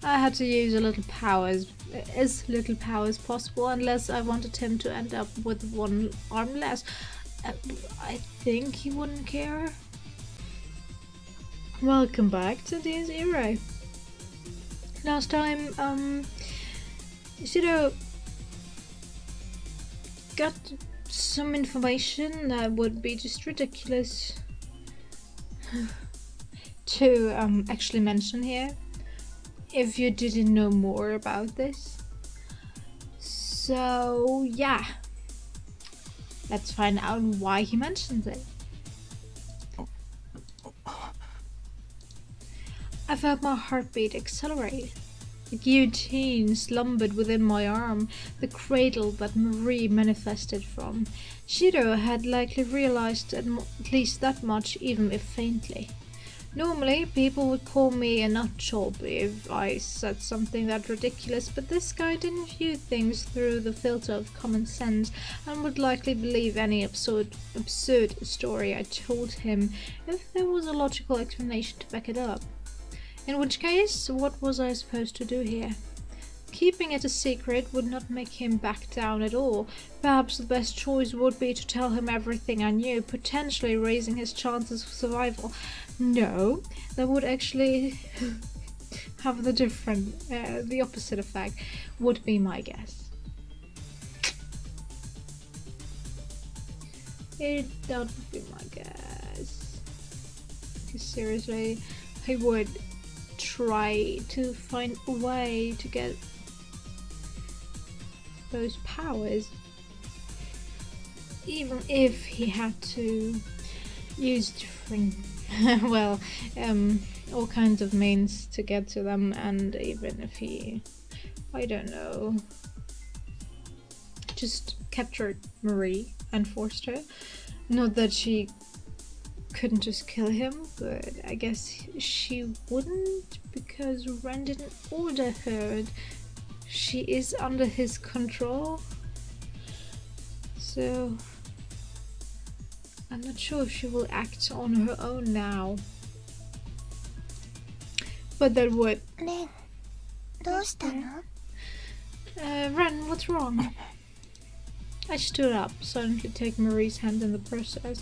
I had to use as little power as possible, unless I wanted him to end up with one arm less. Uh, I think he wouldn't care. Welcome back to this Irae. Last time, Shido got some information that would be just ridiculous to actually mention here if you didn't know more about this. So yeah, let's find out why he mentions it. I felt my heartbeat accelerate. The guillotine slumbered within my arm, the cradle that Marie manifested from. Shiro had likely realized at least that much, even if faintly. Normally, people would call me a nutjob if I said something that ridiculous, but this guy didn't view things through the filter of common sense and would likely believe any absurd story I told him if there was a logical explanation to back it up. In which case, what was I supposed to do here? Keeping it a secret would not make him back down at all. Perhaps the best choice would be to tell him everything I knew, potentially raising his chances of survival. No, that would actually have the opposite effect, would be my guess. That would be my guess. Because seriously, I would try to find a way to get those powers, even if he had to use different all kinds of means to get to them, and even if he, I don't know, just captured Marie and forced her. Not that she couldn't just kill him, but I guess she wouldn't, because Ren didn't order her. She is under his control, so I'm not sure if she will act on her own now. But that would. Ren, どうしたの? Ren, what's wrong? I stood up, silently taking Marie's hand in the process.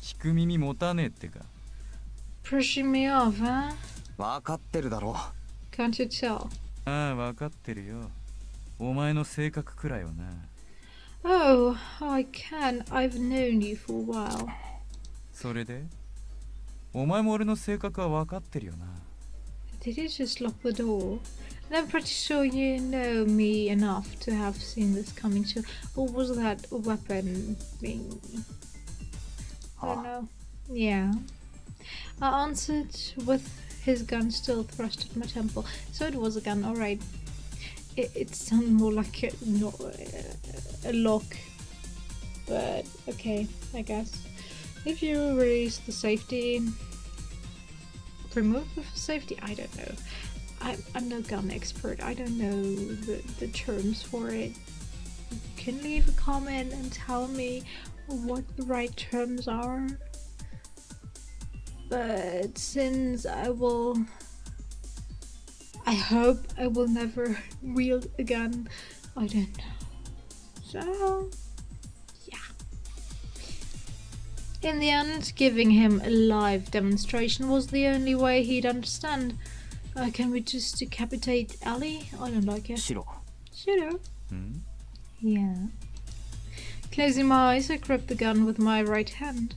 聞く耳持たねえってか。 Pushing me off, huh? わかってるだろ。 Can't you tell? ああ、わかってるよ。お前の性格くらいはな。 Oh, I can. I've known you for a while. それでお前も俺の性格はわかってるよな。 Did you just lock the door? And I'm pretty sure you know me enough to have seen this coming too. Or was that a weapon being... I don't know. Yeah. I answered with his gun still thrust at my temple. So it was a gun, alright. It sounded more like a lock. But okay, I guess. If you release the safety... remove the safety? I don't know. I'm no gun expert. I don't know the terms for it. You can leave a comment and tell me what the right terms are. But since I hope I will never wield a gun, I don't know. So, yeah. In the end, giving him a live demonstration was the only way he'd understand. Can we just decapitate Ali? I don't like it. Shiro. Shiro? Yeah. Closing my eyes, I gripped the gun with my right hand.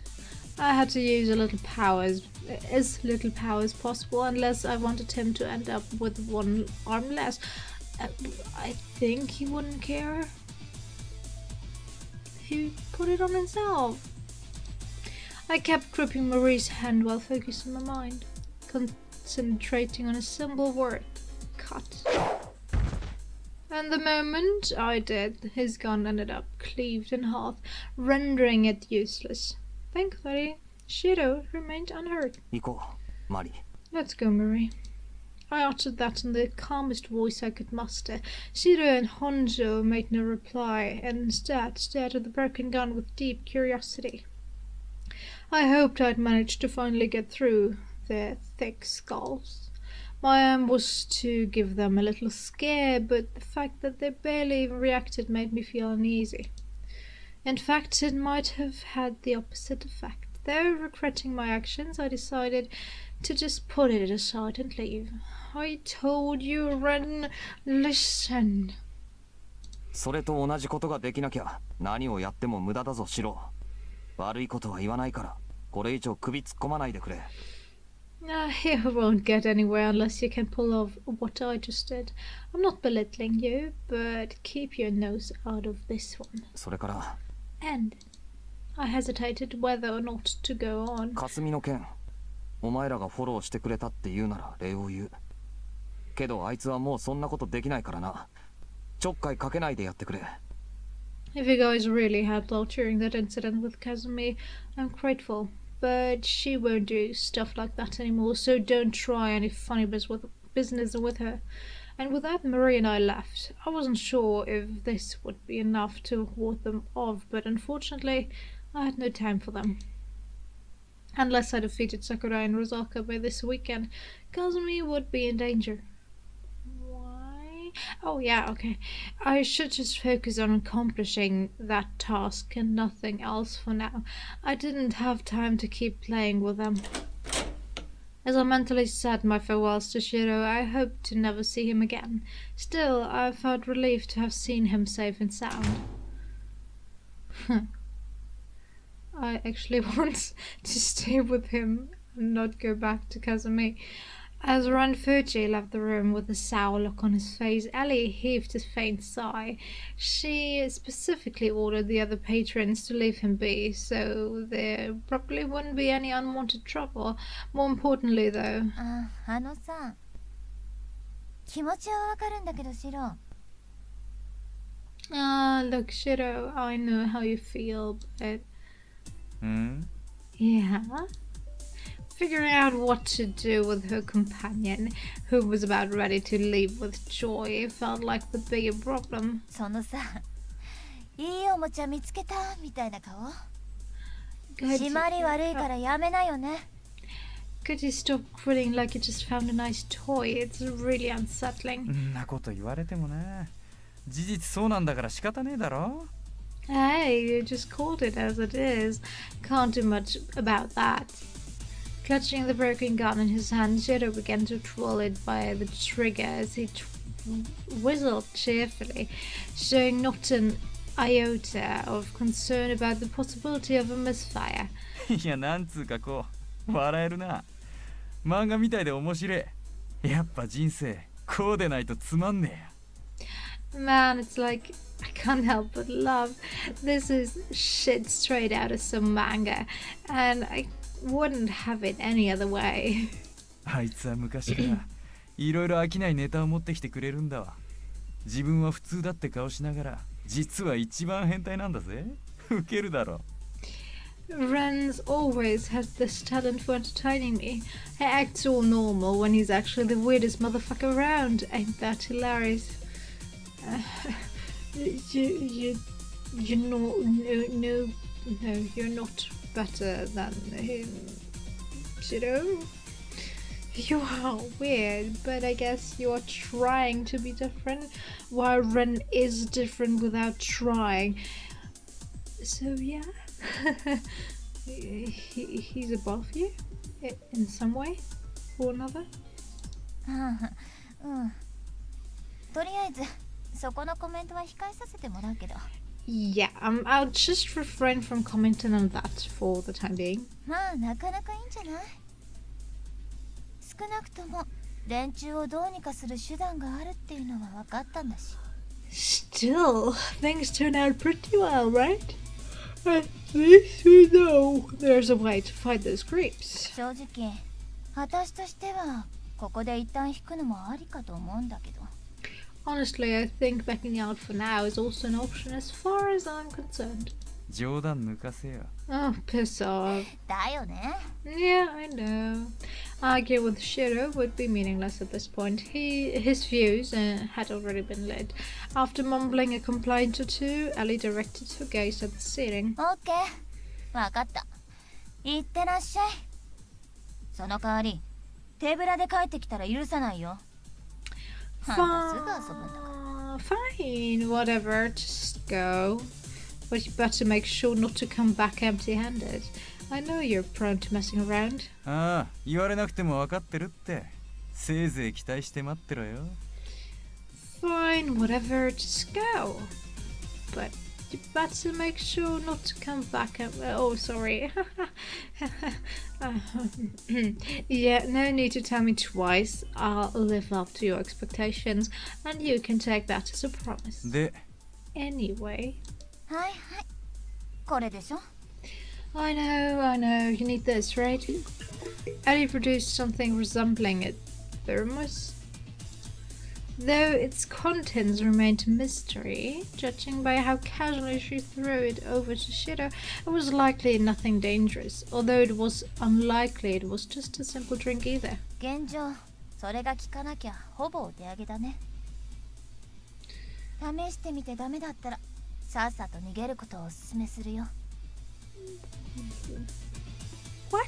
I had to use as little power as possible, unless I wanted him to end up with one arm less. I think he wouldn't care. He put it on himself. I kept gripping Marie's hand while focusing my mind, concentrating on a simple word: cut. And the moment I did, his gun ended up cleaved in half, rendering it useless. Thankfully, Shiro remained unhurt. 行こう、マリ。 Let's go, Marie. I uttered that in the calmest voice I could muster. Shiro and Honjo made no reply, and instead stared at the broken gun with deep curiosity. I hoped I'd managed to finally get through their thick skulls. My aim was to give them a little scare, but the fact that they barely even reacted made me feel uneasy. In fact, it might have had the opposite effect. Though regretting my actions, I decided to just put it aside and leave. I told you, Ren, listen. それと同じことができなきゃ何をやっても無駄だぞシロ。悪いことは言わないからこれ以上首突っ込まないでくれ。You won't get anywhere unless you can pull off what I just did. I'm not belittling you, but keep your nose out of this one. それから And I hesitated whether or not to go on. 霞の件お前らがフォローしてくれたって言うなら礼を言う。けどあいつはもうそんなことできないからな。ちょっかいかけないでやってくれ。 If you guys really helped out during that incident with Kazumi, I'm grateful. But she won't do stuff like that anymore, so don't try any funny business with her. And with that, Marie and I left. I wasn't sure if this would be enough to ward them off, but unfortunately, I had no time for them. Unless I defeated Sakurai and Rosaka by this weekend, Kazumi would be in danger. Why? Oh yeah, okay. I should just focus on accomplishing that task and nothing else for now. I didn't have time to keep playing with them. As I mentally said my farewells to Shiro, I hoped to never see him again. Still, I felt relieved to have seen him safe and sound. I actually want to stay with him and not go back to Kazumi. As Ran Fuji left the room with a sour look on his face, Ellie heaved a faint sigh. She specifically ordered the other patrons to leave him be, so there probably wouldn't be any unwanted trouble. More importantly, though... あのさ、気持ちはわかるんだけどシロ。Look, Shiro, I know how you feel, but... Yeah? Figuring out what to do with her companion, who was about ready to leave with joy, felt like the bigger problem. そのさ、いいおもちゃ見つけたみたいな顔。締まり悪いからやめなよね。Could you stop grinning like you just found a nice toy? It's really unsettling. んなこと言われてもね。事実そうなんだから仕方ねえだろ。Hey, you just called it as it is. Can't do much about that. Clutching the broken gun in his hand, Shiro began to twirl it by the trigger as he whistled cheerfully, showing not an iota of concern about the possibility of a misfire. いやなんつうかこう笑えるな。漫画みたいで面白い。やっぱ人生こうでないとつまんねえや。Man, it's like I can't help but love. This is shit straight out of some manga, and I wouldn't have it any other way. あいつは昔からいろいろ飽きないネタを持ってきてくれるんだわ。自分は普通だって顔しながら実は一番変態なんだぜ。ウケるだろ。Ren's always had this talent for entertaining me. He acts all normal when he's actually the weirdest motherfucker around. Ain't that hilarious? You're no, you're not better than him, Shiro. You are weird, but I guess you are trying to be different, while Ren is different without trying. So yeah, he's above you in some way or another. うん。とりあえずそこのコメントは控えさせてもらうけど。Yeah, I'll just refrain from commenting on that for the time being. まあなかなかいいんじゃない？少なくとも連中をどうにかする手段があるっていうのは分かったんだし。Still, things turn out pretty well, right? At least we know there's a way to fight those creeps. 正直、私としてはここで一旦引くのもありかと思うんだけど。Honestly, I think backing out for now is also an option as far as I'm concerned. 冗談抜かせよ。 Oh, piss off. だよね。Yeah, I know. Arguing with Shiro would be meaningless at this point. His views had already been led. After mumbling a complaint or two, Ellie directed her gaze at the ceiling. オッケー。分かった。いってらっしゃい。その代わり、手ぶらで帰ってきたら許さないよ。あんたすぐ遊ぶんだから。Fine, whatever, just go. But you better make sure not to come back empty-handed. I know you're prone to messing around. ああ、言われなくても分かってるって。せいぜい期待して待ってろよ。Fine, whatever, just go. But you better make sure not to come back oh, sorry. Yeah, no need to tell me twice. I'll live up to your expectations, and you can take that as a promise. で、 Anyway. はいはい。これでしょ。I know. You need this, right? Ellie produced something resembling a thermos. Though its contents remained a mystery, judging by how casually she threw it over to Shiro, it was likely nothing dangerous, although it was unlikely it was just a simple drink either. 現状、それが効かなきゃほぼお手上げだね。試してみてダメだったら、さっさと逃げることをお勧めするよ。What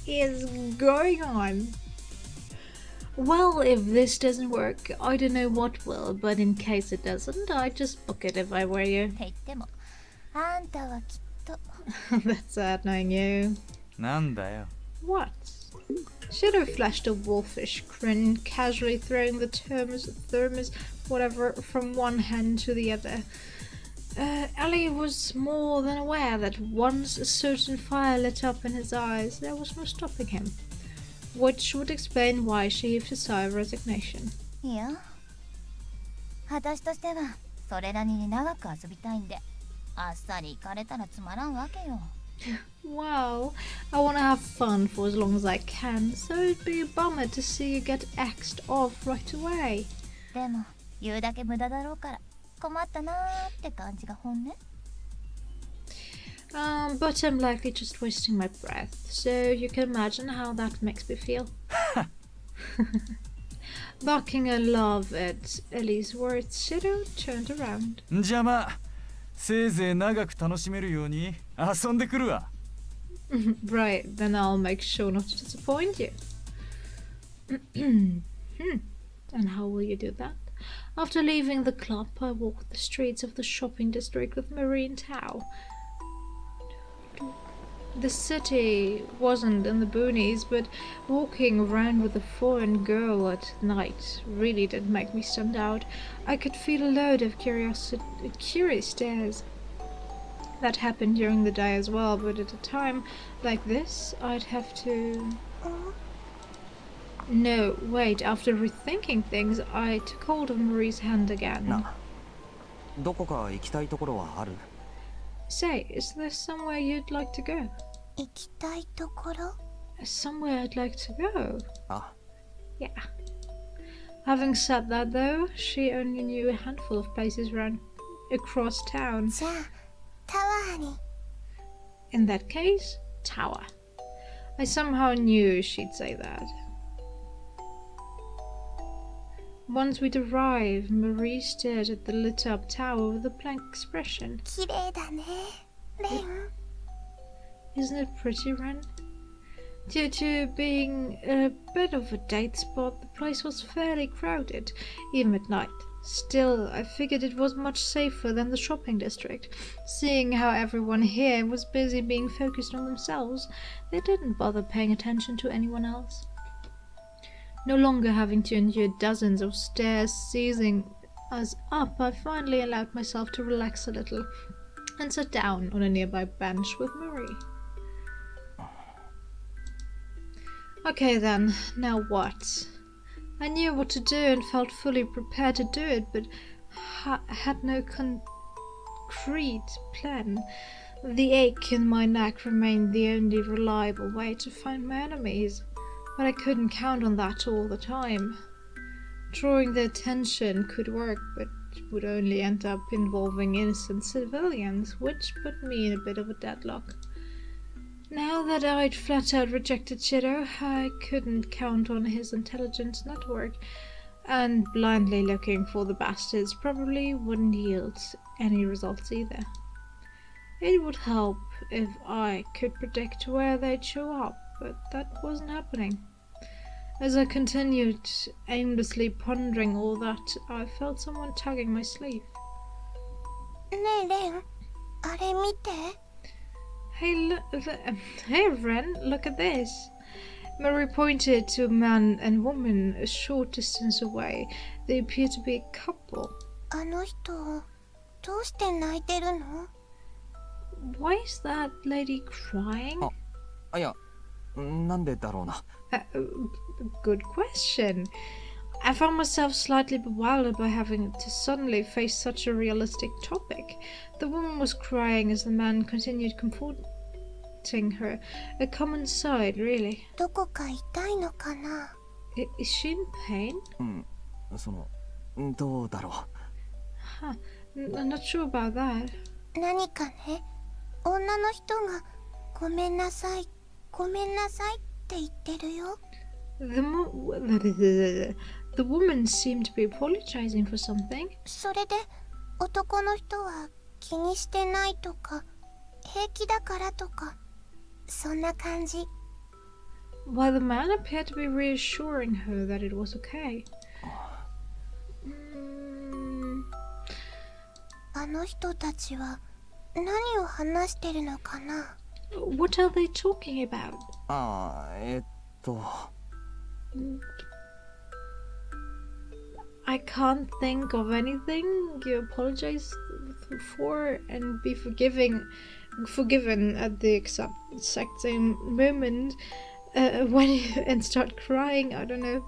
is going on? Well, if this doesn't work, I don't know what will, but in case it doesn't, I'd just book it if I were you. って言っても、あんたはきっと。That's sad knowing you. なんだよ。What? Shiro flashed a wolfish grin, casually throwing the thermos, whatever, from one hand to the other. Ellie was more than aware that once a certain fire lit up in his eyes, there was no stopping him. Which would explain why she heaved a sigh of resignation. いや、私としてはそれなりに長く遊びたいんで、あっさり行かれたらつまらんわけよ。Well, I want to have fun for as long as I can, so it'd be a bummer to see you get axed off right away. でも言うだけ無駄だろうから困ったなーって感じが本音。But I'm likely just wasting my breath, so you can imagine how that makes me feel. Barking a laugh at Ellie's words, Shiro turned around. じゃあまあ、せいぜい長く楽しめるように遊んでくるわ。Right, then I'll make sure not to disappoint you. And how will you do that? After leaving the club, I walked the streets of the shopping district with Marie and Tao. The city wasn't in the boonies, but walking around with a foreign girl at night really did make me stand out. I could feel a load of curious stares. That happened during the day as well, but at a time like this, I'd have to... No, wait, after rethinking things, I took hold of Marie's hand again. な、どこか行きたいところはある？ Say, is there somewhere you'd like to go? 行きたいところ？ Somewhere I'd like to go? あ、 Yeah. Having said that, though, she only knew a handful of places across town. じゃあ、タワーに。 In that case, tower. I somehow knew she'd say that. Once we'd arrived, Marie stared at the lit-up tower with a blank expression. 綺麗だね、レン。 Isn't it pretty, Ren? Due to being a bit of a date spot, the place was fairly crowded, even at night. Still, I figured it was much safer than the shopping district. Seeing how everyone here was busy being focused on themselves, they didn't bother paying attention to anyone else. No longer having to endure dozens of stares seizing us up, I finally allowed myself to relax a little and sat down on a nearby bench with Marie. Okay then, now what? I knew what to do and felt fully prepared to do it, but had no concrete plan. The ache in my neck remained the only reliable way to find my enemies, but I couldn't count on that all the time. Drawing their attention could work, but would only end up involving innocent civilians, which put me in a bit of a deadlock. Now that I'd flat out rejected Shiro, I couldn't count on his intelligence network, and blindly looking for the bastards probably wouldn't yield any results either. It would help if I could predict where they'd show up, but that wasn't happening. As I continued aimlessly pondering all that, I felt someone tugging my sleeve. ねえレン、あれ見て。 Hey, Ren, look at this. Mary pointed to a man and woman a short distance away. They appeared to be a couple. あの人、どうして泣いてるの？ Why is that lady crying? いや、なんでだろうな。Good question. I found myself slightly bewildered by having to suddenly face such a realistic topic. The woman was crying as the man continued comforting her. A common sight, really. どこか痛いのかな？ Is she in pain? どうだろう。Huh. I'm not sure about that. 何かね、女の人がごめんなさい、ごめんなさいって言ってるよ。The woman seemed to be apologizing for something. それで男の人は気にしてないとか平気だからとかそんな感じ。 While the man appeared to be reassuring her that it was okay. あの人たちは何を話してるのかな？ What are they talking about? I can't think of anything you apologize for and be forgiven at the exact same moment when you and start crying. I don't know.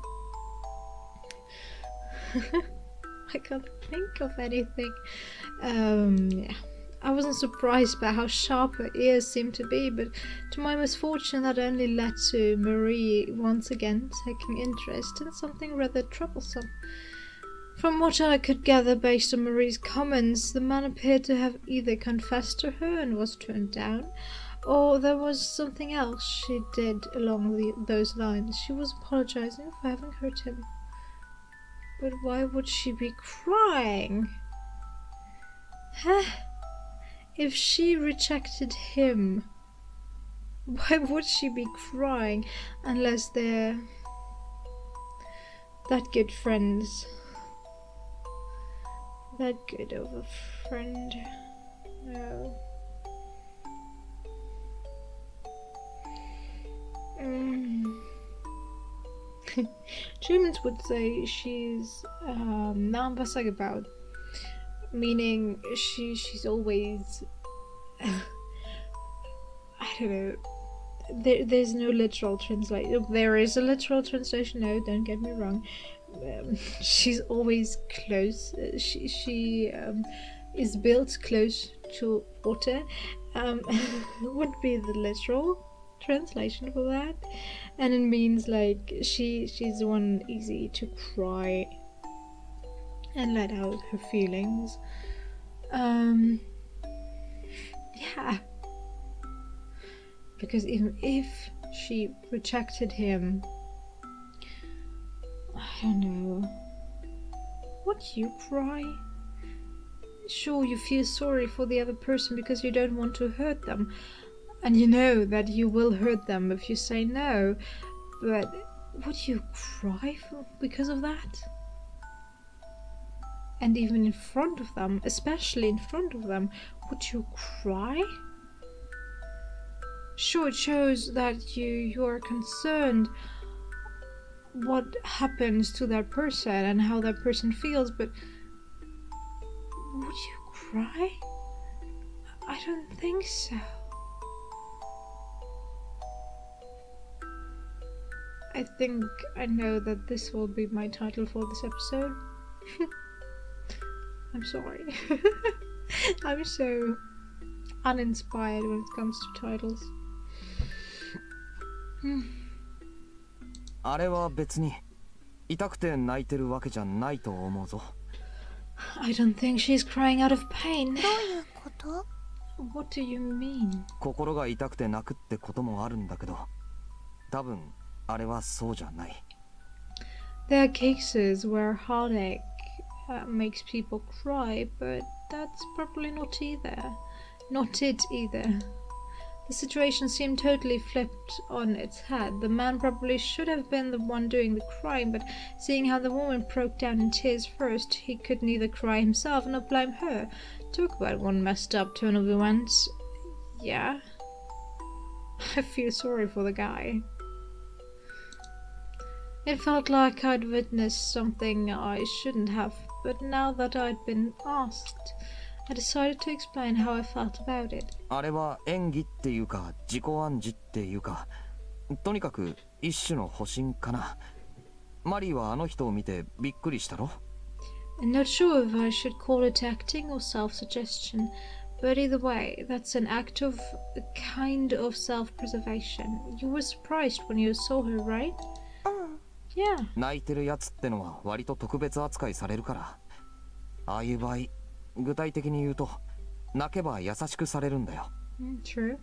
I can't think of anything. Yeah. I wasn't surprised by how sharp her ears seemed to be, but to my misfortune that only led to Marie once again taking interest in something rather troublesome. From what I could gather based on Marie's comments, the man appeared to have either confessed to her and was turned down, or there was something else she did along those lines. She was apologizing for having hurt him. But why would she be crying? If she rejected him, why would she be crying unless they're that good friends? That good of a friend. No. Germans would say she's nambasagebaut, meaning she's always I don't know. There's no literal translation. There is a literal translation. No, don't get me wrong. She's always close. She is built close to water. Would be the literal translation for that, and it means like she's the one easy to cry and let out her feelings. Yeah, because even if she rejected him, I don't know, would you cry? Sure, you feel sorry for the other person because you don't want to hurt them, and you know that you will hurt them if you say no, but would you cry because of that? And even in front of them, especially in front of them, would you cry? Sure, it shows that you're concerned what happens to that person and how that person feels, but would you cry? I don't think so. I think I know that this will be my title for this episode. I'm sorry. I'm so uninspired when it comes to titles. あれは別に痛くて泣いてるわけじゃないと思うぞ。I don't think she's crying out of pain. どういうこと？ What do you mean? 心が痛くて泣くってこともあるんだけど、多分あれはそうじゃない。There are cases where heartache makes people cry, but that's probably not it either. The situation seemed totally flipped on its head. The man probably should have been the one doing the crying, but seeing how the woman broke down in tears first, he could neither cry himself nor blame her. Talk about one messed up turn of events. Yeah. I feel sorry for the guy. It felt like I'd witnessed something I shouldn't have, but now that I'd been asked, I decided to explain how I felt about it. あれは演技っていうか自己暗示っていうか、とにかく一種の保身かな。マリーはあの人を見てびっくりしたろ？ I'm not sure if I should call it acting or self-suggestion, but either way, that's an act of a kind of self-preservation. You were surprised when you saw her, right? うん。Yeah. 泣いてるやつってのは割と特別扱いされるから。ああいう場合、具体的に言うと、泣けば優しくされるんだよ。True.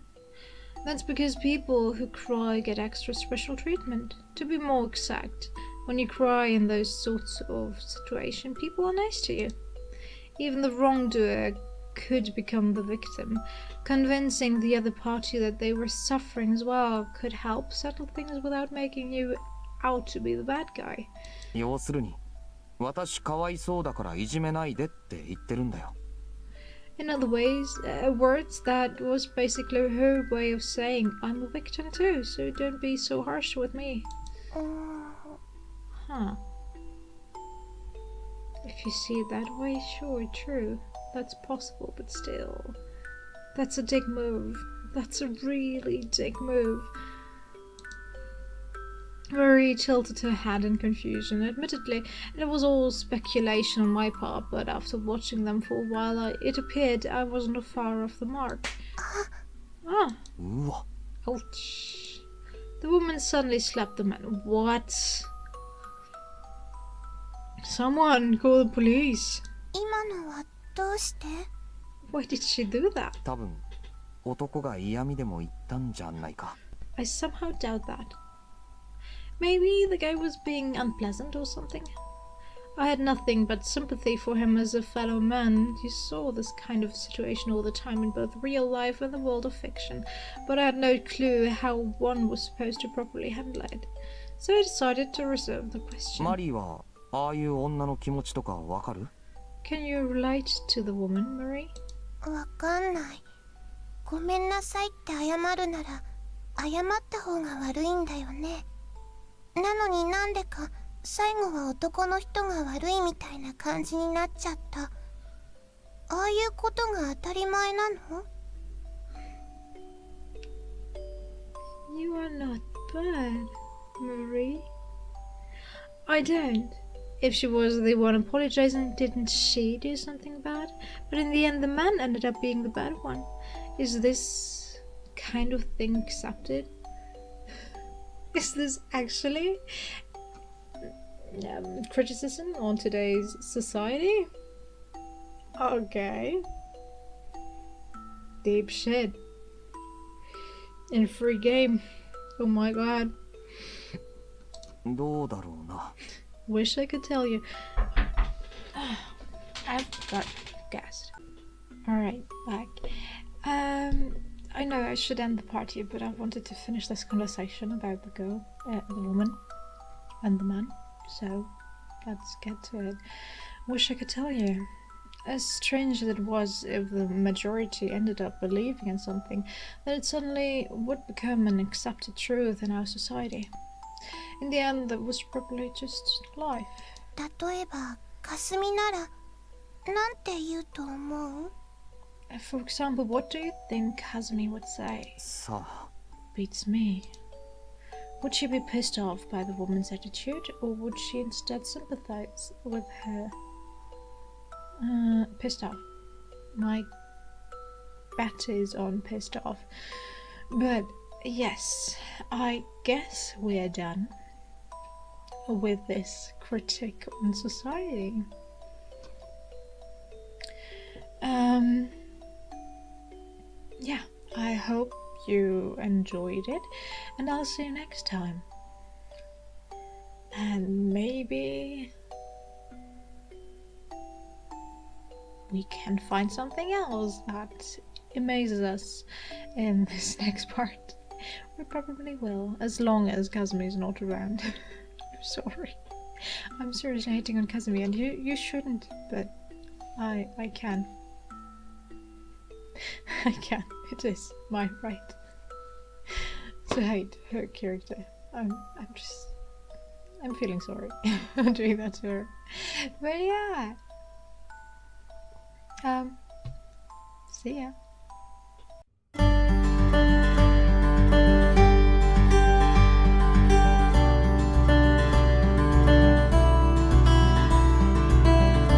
That's because people who cry get extra special treatment. To be more exact, when you cry in those sorts of situations, people are nice to you. Even the wrongdoer could become the victim. Convincing the other party that they were suffering as well could help settle things without making you out to be the bad guy. 要するに、私かわいそうだからいじめないでって言ってるんだよ。In other words, that was basically her way of saying, I'm a victim too, so don't be so harsh with me. うーん。 Huh. If you see it that way, sure, true. That's possible, but still. That's a dick move. That's a really dick move. Marie tilted her head in confusion. Admittedly, it was all speculation on my part, but after watching them for a while, it appeared I wasn't far off the mark. Ah. うわ。 Ouch. The woman suddenly slapped the man. What? Someone call the police. 今のはどうして？ Why did she do that? 多分、男が嫌味でも言ったんじゃないか。I somehow doubt that. Maybe the guy was being unpleasant or something. I had nothing but sympathy for him as a fellow man. You saw this kind of situation all the time in both real life and the world of fiction, but I had no clue how one was supposed to properly handle it. So I decided to reserve the question. マリーはああいう女の気持ちとかわかる？ Can you relate to the woman, Marie? わかんない。ごめんなさいって謝るなら、謝った方が悪いんだよね。なのになんでか最後は男の人が悪いみたいな感じになっちゃった。ああいうことが当たり前なの？ You are not bad, Marie. I don't. If she was the one apologizing, didn't she do something bad? But in the end, the man ended up being the bad one. Is this kind of thing accepted? Is this actually criticism on today's society? Okay. Deep shit. In free game. Oh my god. どうだろうな。 Wish I could tell you. I've got gassed. Alright, back. I know I should end the party, but I wanted to finish this conversation about the girl, the woman, and the man. So, let's get to it. Wish I could tell you. As strange as it was if the majority ended up believing in something, then it suddenly would become an accepted truth in our society. In the end, that was probably just life. 例えば、かすみなら、なんて言うと思う？ For example, what do you think Kazumi would say? さあ、 Beats me. Would she be pissed off by the woman's attitude, or would she instead sympathize with her? Pissed off. My bet is on pissed off. But yes, I guess we are done with this critique on society. Yeah, I hope you enjoyed it, and I'll see you next time. And maybe we can find something else that amaze us in this next part. We probably will, as long as Kazumi is not around. I'm sorry. I'm seriously hating on Kazumi, and you shouldn't, but I can. I can. It is my right to hate her character. I'm feeling sorry I'm doing that to her. But yeah. See ya.